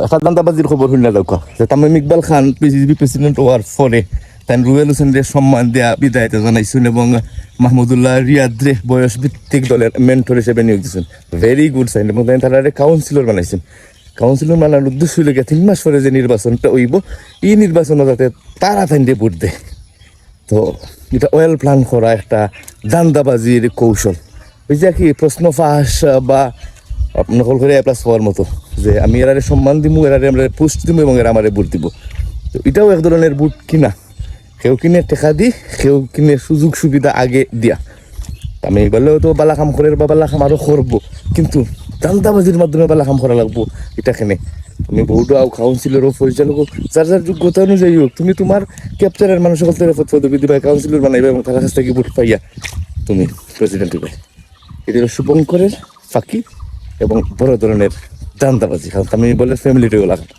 একটা দান্দাবাজির খবর শুনলে দেখো যে তামিম ইকবাল খান পিসিবি প্রেসিডেন্ট হওয়ার পরে তাই রুয়েল হোসেনদের সম্মান দেওয়া বিদায়তা জানাইছেন এবং মাহমুদুল্লাহ রিয়াদরে বয়স ভিত্তিক দলের মেন্টর হিসেবে নিয়োগ দিয়েছেন। Very good sign. এবং তাই তারা কাউন্সিলর বানাইছেন। কাউন্সিলর বানানোর উদ্দেশ্য হইলে 3 মাস পরে যে নির্বাচনটা হইব এই নির্বাচনে যাতে তারা তাইন্ডে ভোট দেয়। তো এটা ওয়েল প্ল্যান করা একটা দান্দাবাজির কৌশল। ওই যে কি প্রশ্ন ফাঁস বা নকল করে প্লাস হওয়ার মতো যে আমি এরারে সম্মান দিব, এরারে আমরা পোস্ট দিব এবং এরা আমারে ভোট দিব। তো এটাও এক ধরনের ভোট কিনা, কেউ কিনে টেকা দি, কেউ কিনে সুযোগ সুবিধা আগে দিয়া। আমি বললেও তো বালা কাম করে বা বালা কাম আরও করবো, কিন্তু দান্দাবাজির মাধ্যমে বালা কাম করা লাগবো এটাখানে। তুমি বহুটা কাউন্সিলর ও পরিচালক যার যার যোগ্যতা অনুযায়ী হোক, তুমি তোমার ক্যাপ্চারের মানুষ সকল পদবি দিবা, কাউন্সিলর বানাইবে এবং তার কাছ থেকে ভোট পাইয়া তুমি প্রেসিডেন্ট হইবে। এটা হলো শুভঙ্করের ফাঁকি এবং বড় ধরনের দান্দাবাজি। কারণ আমি বলে ফ্যামিলিটাও লাগবে।